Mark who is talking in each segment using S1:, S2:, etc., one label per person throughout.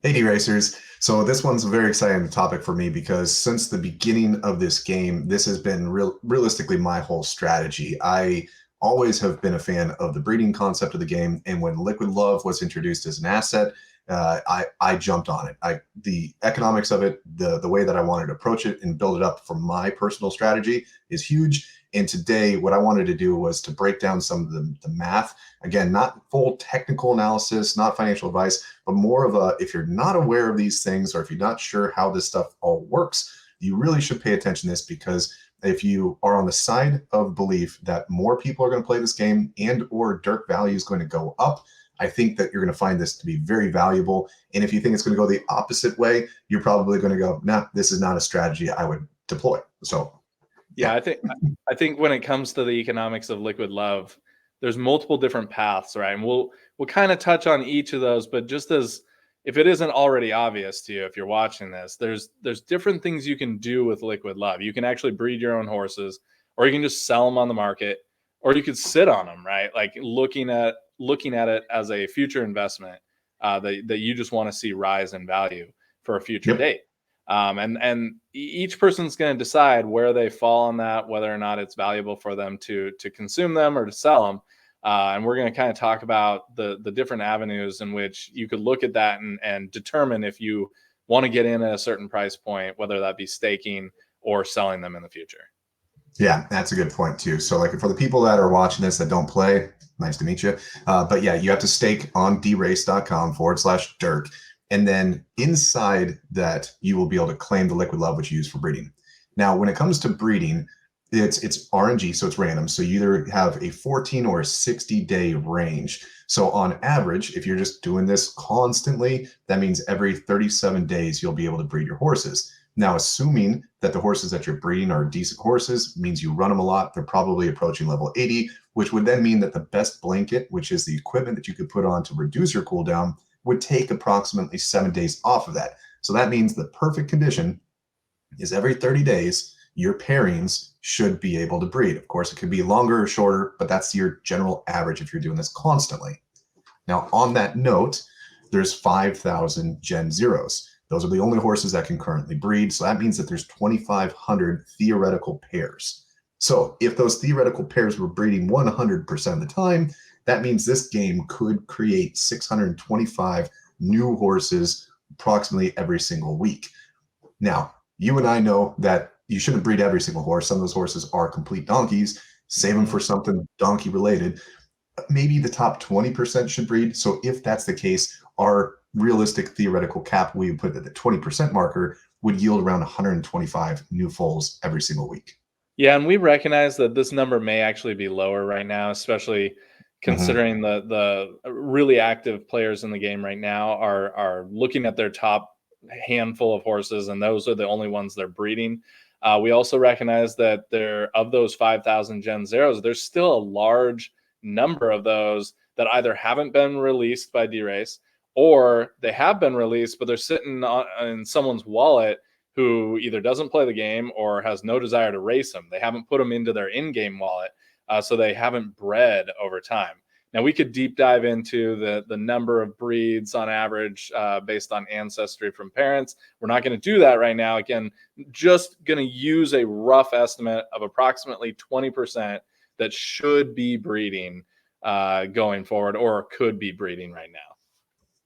S1: Hey, DeRacers. So this one's a very exciting topic for me because since the beginning of this game, this has been realistically my whole strategy. I always have been a fan of the breeding concept of the game, and when Liquid Love was introduced as an asset, I jumped on it. The economics of it, the way that I wanted to approach it and build it up for my personal strategy is huge. And today, what I wanted to do was to break down some of the math. Again, not full technical analysis, not financial advice, but more of a, if you're not aware of these things or if you're not sure how this stuff all works, you really should pay attention to this, because if you are on the side of belief that more people are going to play this game and or Dirk value is going to go up, I think that you're going to find this to be very valuable. And if you think it's going to go the opposite way, you're probably going to go, nah, this is not a strategy I would deploy. So
S2: Yeah, I think when it comes to the economics of Liquid Love, there's multiple different paths, right? And we'll kind of touch on each of those, but just as if it isn't already obvious to you if you're watching this, there's different things you can do with Liquid Love. You can actually breed your own horses, or you can just sell them on the market, or you could sit on them, right? Like looking at it as a future investment that you just want to see rise in value for a future
S1: yep.
S2: date. And each person's going to decide where they fall on that, whether or not it's valuable for them to consume them or to sell them. And we're going to kind of talk about the different avenues in which you could look at that and determine if you want to get in at a certain price point, whether that be staking or selling them in the future.
S1: Yeah, that's a good point too. So like for the people that are watching this that don't play, nice to meet you. But yeah, you have to stake on derace.com/Dirk. And then inside that, you will be able to claim the Liquid Love, which you use for breeding. Now, when it comes to breeding, it's RNG, so it's random. So you either have a 14 or a 60-day range. So on average, if you're just doing this constantly, that means every 37 days, you'll be able to breed your horses. Now, assuming that the horses that you're breeding are decent horses, means you run them a lot, they're probably approaching level 80, which would then mean that the best blanket, which is the equipment that you could put on to reduce your cooldown, would take approximately 7 days off of that. So that means the perfect condition is every 30 days, your pairings should be able to breed. Of course, it could be longer or shorter, but that's your general average if you're doing this constantly. Now, on that note, there's 5,000 Gen Zeros. Those are the only horses that can currently breed. So that means that there's 2,500 theoretical pairs. So if those theoretical pairs were breeding 100% of the time, that means this game could create 625 new horses approximately every single week. Now, you and I know that you shouldn't breed every single horse. Some of those horses are complete donkeys. Save them for something donkey related. Maybe the top 20% should breed. So if that's the case, our realistic theoretical cap, we put at the 20% marker, would yield around 125 new foals every single week.
S2: Yeah, and we recognize that this number may actually be lower right now, especially considering the really active players in the game right now are looking at their top handful of horses, and those are the only ones they're breeding. We also recognize that of those 5,000 Gen Zeros, there's still a large number of those that either haven't been released by DeRace, or they have been released, but they're sitting in someone's wallet who either doesn't play the game or has no desire to race them. They haven't put them into their in-game wallet, so they haven't bred over time. Now, we could deep dive into the number of breeds on average based on ancestry from parents. We're not going to do that right now. Again, just going to use a rough estimate of approximately 20% that should be breeding going forward, or could be breeding right now.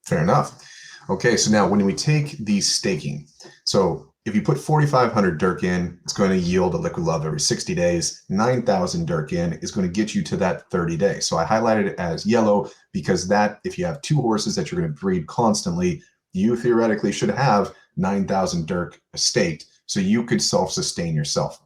S1: Fair enough. Okay, so now when we take the staking, so if you put 4,500 Dirk in, it's going to yield a Liquid Love every 60 days. 9,000 Dirk in is going to get you to that 30 days. So I highlighted it as yellow because that, if you have two horses that you're going to breed constantly, you theoretically should have 9,000 Dirk staked, so you could self-sustain yourself.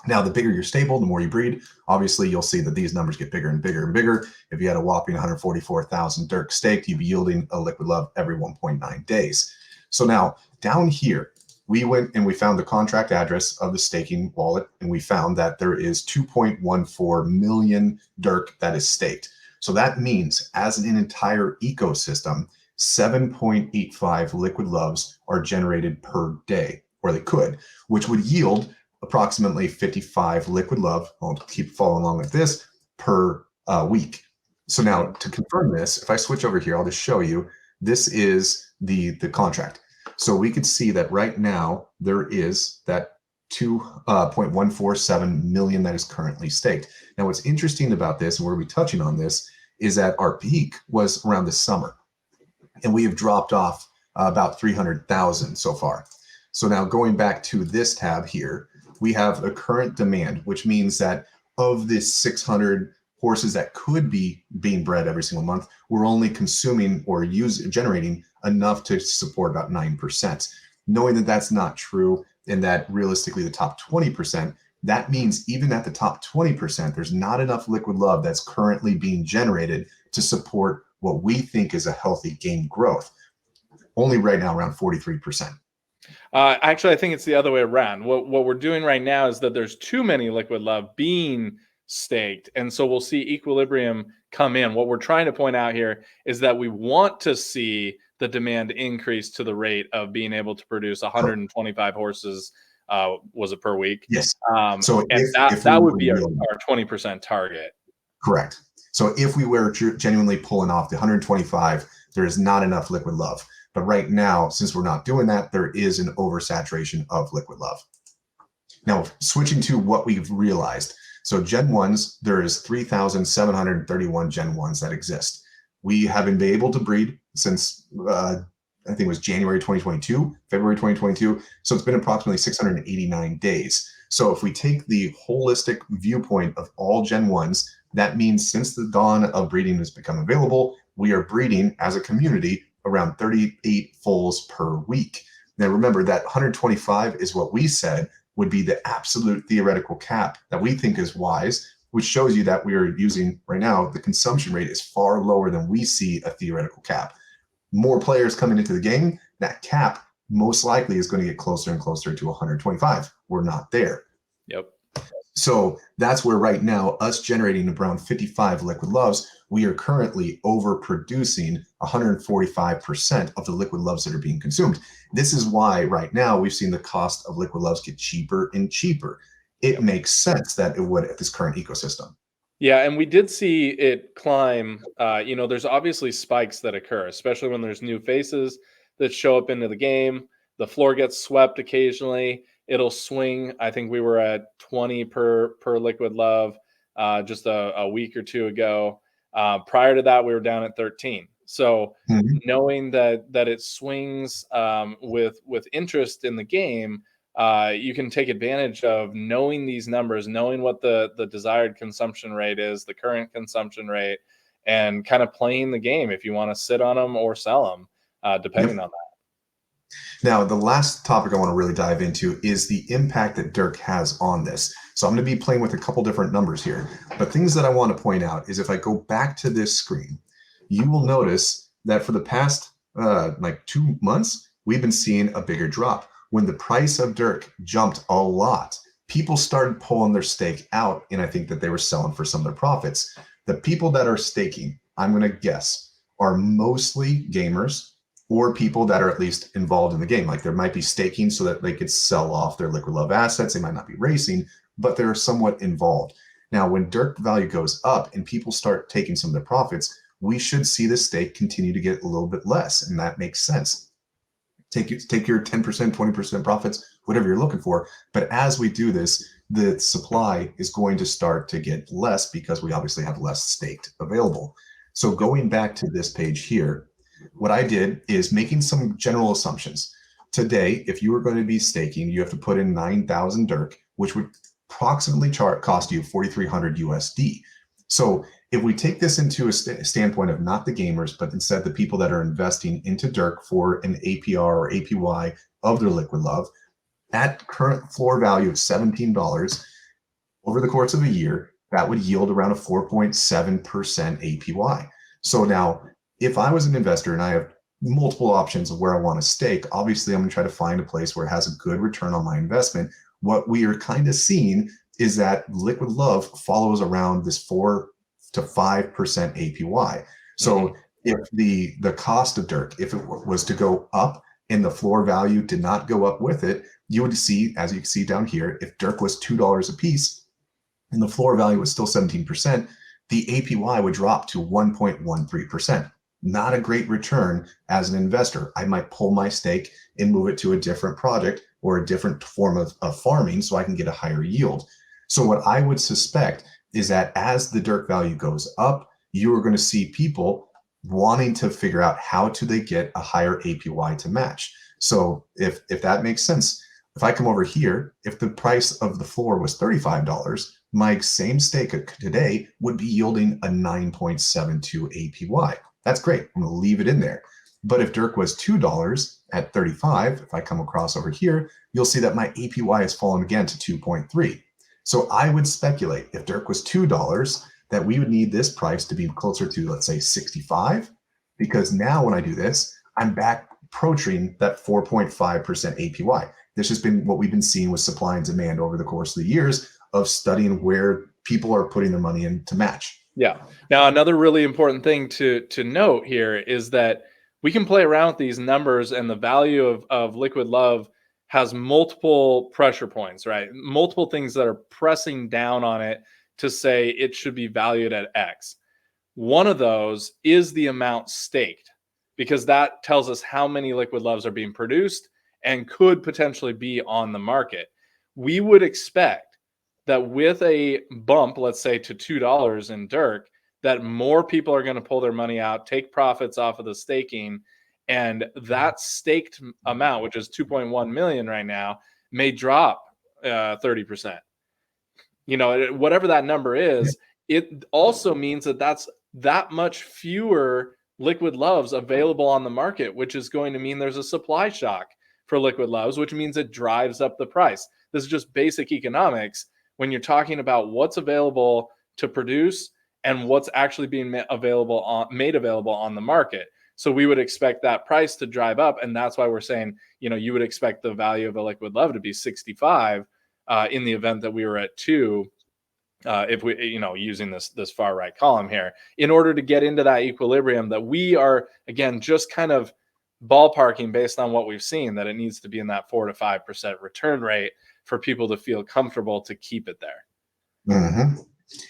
S1: Now, the bigger your stable, the more you breed. Obviously, you'll see that these numbers get bigger and bigger and bigger. If you had a whopping 144,000 Dirk staked, you'd be yielding a Liquid Love every 1.9 days. So now, down here, we went and we found the contract address of the staking wallet, and we found that there is 2.14 million Dirk that is staked. So that means, as an entire ecosystem, 7.85 Liquid Loves are generated per day, or they could, which would yield approximately 55 Liquid Love. I'll keep following along with this per week. So now to confirm this, if I switch over here, I'll just show you. This is the contract. So we could see that right now there is that 2.147 million that is currently staked. Now, what's interesting about this, and we'll be touching on this, is that our peak was around the summer, and we have dropped off about 300,000 so far. So now going back to this tab here, we have a current demand, which means that of this 600 horses that could be being bred every single month, we're only consuming or generating enough to support about 9%. Knowing that that's not true, and that realistically the top 20%, that means even at the top 20%, there's not enough liquid love that's currently being generated to support what we think is a healthy game growth. Only right now around 43%.
S2: Actually, I think it's the other way around. What we're doing right now is that there's too many liquid love being staked, and so we'll see equilibrium come in. What we're trying to point out here is that we want to see the demand increase to the rate of being able to produce 125 horses. Was it per week?
S1: Yes.
S2: So if that would be our 20% target.
S1: Correct. So if we were genuinely pulling off the 125, there is not enough liquid love. But right now, since we're not doing that, there is an oversaturation of liquid love. Now, switching to what we've realized. So Gen 1s, there is 3,731 Gen 1s that exist. We haven't been able to breed since, I think it was January 2022, February 2022. So it's been approximately 689 days. So if we take the holistic viewpoint of all Gen 1s, that means since the dawn of breeding has become available, we are breeding as a community around 38 foals per week. Now remember that 125 is what we said would be the absolute theoretical cap that we think is wise, which shows you that we are using right now, the consumption rate is far lower than we see a theoretical cap. More players coming into the game, that cap most likely is going to get closer and closer to 125. We're not there.
S2: Yep.
S1: So that's where right now, us generating around 55 liquid loves, we are currently overproducing 145% of the liquid loves that are being consumed. This is why right now we've seen the cost of liquid loves get cheaper and cheaper. It makes sense that it would at this current ecosystem.
S2: Yeah, and we did see it climb. There's obviously spikes that occur, especially when there's new faces that show up into the game. The floor gets swept occasionally. It'll swing. I think we were at 20 per liquid love just a week or two ago. Prior to that, we were down at 13. So knowing that it swings with interest in the game, you can take advantage of knowing these numbers, knowing what the desired consumption rate is, the current consumption rate, and kind of playing the game if you want to sit on them or sell them, depending on that.
S1: Now, the last topic I want to really dive into is the impact that Dirk has on this. So I'm going to be playing with a couple different numbers here, but things that I want to point out is if I go back to this screen, you will notice that for the past like 2 months, we've been seeing a bigger drop. When the price of Dirk jumped a lot, people started pulling their stake out, and I think that they were selling for some of their profits. The people that are staking, I'm going to guess, are mostly gamers or people that are at least involved in the game. Like there might be staking so that they could sell off their liquid love assets. They might not be racing, but they're somewhat involved. Now, when Dirk value goes up and people start taking some of their profits, we should see the stake continue to get a little bit less, and that makes sense. Take your 10%, 20% profits, whatever you're looking for. But as we do this, the supply is going to start to get less because we obviously have less staked available. So going back to this page here, what I did is making some general assumptions. Today, if you were going to be staking, you have to put in 9,000 Dirk, which would approximately cost you 4,300 USD. So if we take this into a standpoint of not the gamers, but instead the people that are investing into Dirk for an APR or APY of their liquid love, at current floor value of $17 over the course of a year, that would yield around a 4.7% APY. So now, if I was an investor and I have multiple options of where I want to stake, obviously I'm going to try to find a place where it has a good return on my investment. What we are kind of seeing is that liquid love follows around this 4 to 5% APY. So if the cost of Dirk, if it was to go up and the floor value did not go up with it, you would see, as you can see down here, if Dirk was $2 a piece and the floor value was still 17%, the APY would drop to 1.13%. not a great return as an investor. I might pull my stake and move it to a different project or a different form of farming so I can get a higher yield. So what I would suspect is that as the DERC value goes up, you are going to see people wanting to figure out how do they get a higher APY to match. So if that makes sense, if I come over here, if the price of the floor was $35, my same stake today would be yielding a 9.72 APY. That's great. I'm going to leave it in there. But if DERC was $2 at 35, if I come across over here, you'll see that my APY has fallen again to 2.3. So I would speculate if DERC was $2, that we would need this price to be closer to, let's say, 65, because now when I do this, I'm back approaching that 4.5% APY. This has been what we've been seeing with supply and demand over the course of the years of studying where people are putting their money in to match.
S2: Yeah. Now, another really important thing to note here is that we can play around with these numbers, and the value of liquid love has multiple pressure points, right? Multiple things that are pressing down on it to say it should be valued at X. One of those is the amount staked, because that tells us how many liquid loves are being produced and could potentially be on the market. We would expect that with a bump, let's say to $2 in DERC, that more people are going to pull their money out, take profits off of the staking, and that staked amount, which is 2.1 million right now, may drop 30%. You know, whatever that number is, it also means that that's that much fewer liquid loves available on the market, which is going to mean there's a supply shock for liquid loves, which means it drives up the price. This is just basic economics when you're talking about what's available to produce and what's actually being made available on the market. So we would expect that price to drive up, and that's why we're saying, you know, you would expect the value of a liquid love to be 65 in the event that we were at 2. If we, you know, using this far right column here, in order to get into that equilibrium that we are, again, just kind of ballparking based on what we've seen, that it needs to be in that 4 to 5% return rate for people to feel comfortable to keep it there.
S1: Mm-hmm.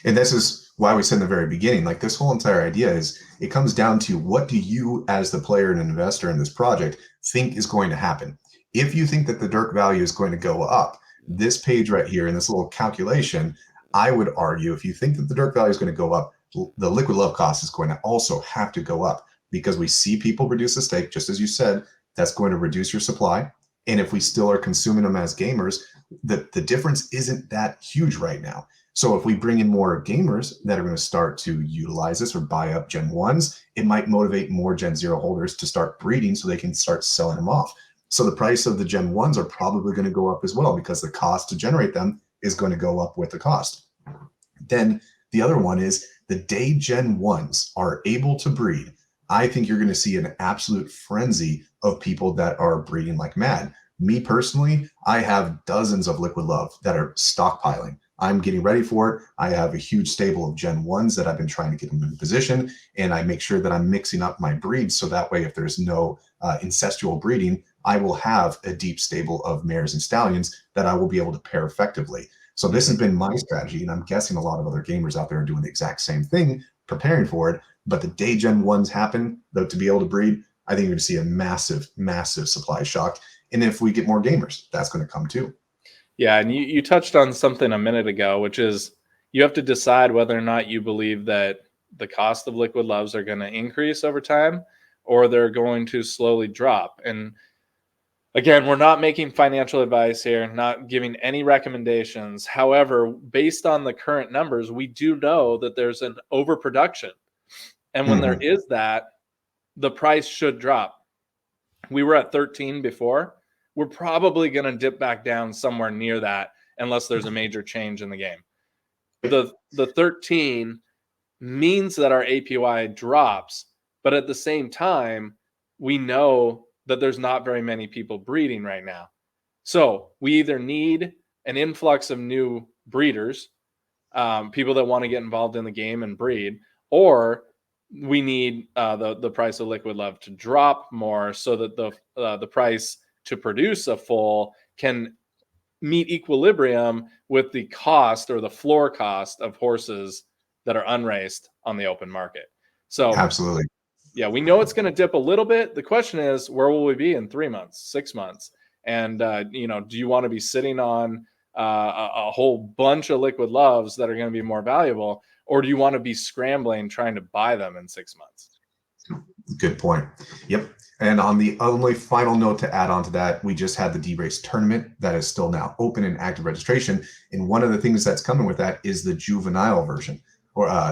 S1: And this is why we said in the very beginning, like this whole entire idea is it comes down to what do you as the player and investor in this project think is going to happen? If you think that the DERC value is going to go up, this page right here in this little calculation, I would argue if you think that the DERC value is going to go up, the liquid love cost is going to also have to go up, because we see people reduce the stake, just as you said, that's going to reduce your supply. And if we still are consuming them as gamers, the difference isn't that huge right now. So if we bring in more gamers that are going to start to utilize this or buy up Gen 1s, it might motivate more Gen 0 holders to start breeding so they can start selling them off. So the price of the Gen 1s are probably going to go up as well, because the cost to generate them is going to go up with the cost. Then the other one is the day Gen 1s are able to breed, I think you're going to see an absolute frenzy of people that are breeding like mad. Me personally, I have dozens of liquid love that are stockpiling. I'm getting ready for it. I have a huge stable of Gen 1s that I've been trying to get them in position, and I make sure that I'm mixing up my breeds so that way if there's no incestual breeding, I will have a deep stable of mares and stallions that I will be able to pair effectively. So this has been my strategy, and I'm guessing a lot of other gamers out there are doing the exact same thing, preparing for it. But the day Gen 1s happen, though, to be able to breed, I think you're going to see a massive, massive supply shock. And if we get more gamers, that's going to come too.
S2: Yeah, and you touched on something a minute ago, which is you have to decide whether or not you believe that the cost of liquid loves are going to increase over time or they're going to slowly drop. And again, we're not making financial advice here, not giving any recommendations. However, based on the current numbers, we do know that there's an overproduction. And when there is that, the price should drop. We were at 13 before. We're probably going to dip back down somewhere near that unless there's a major change in the game. The 13 means that our APY drops, but at the same time, we know that there's not very many people breeding right now. So we either need an influx of new breeders, people that want to get involved in the game and breed, or we need the price of liquid love to drop more so that the price to produce a full can meet equilibrium with the cost or the floor cost of horses that are unraced on the open market. So
S1: absolutely.
S2: yeah, we know it's going to dip a little bit. The question is, where will we be in 3 months, 6 months? And, you know, do you want to be sitting on a whole bunch of liquid loves that are going to be more valuable, or do you want to be scrambling trying to buy them in 6 months?
S1: Good point. Yep. And on the only final note to add on to that, we just had the DeRace tournament that is still now open and active registration. And one of the things that's coming with that is the juvenile version.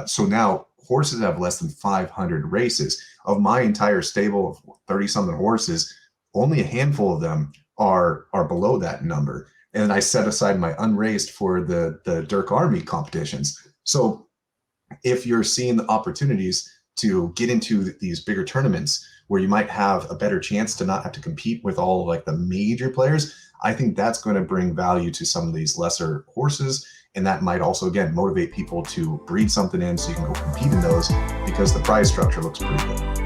S1: So now horses have less than 500 races. Of my entire stable of 30-something horses, only a handful of them are below that number. And I set aside my unraced for the Dirk Army competitions. So if you're seeing the opportunities to get into these bigger tournaments where you might have a better chance to not have to compete with all of like the major players, I think that's going to bring value to some of these lesser horses. And that might also, again, motivate people to breed something in so you can go compete in those, because the prize structure looks pretty good.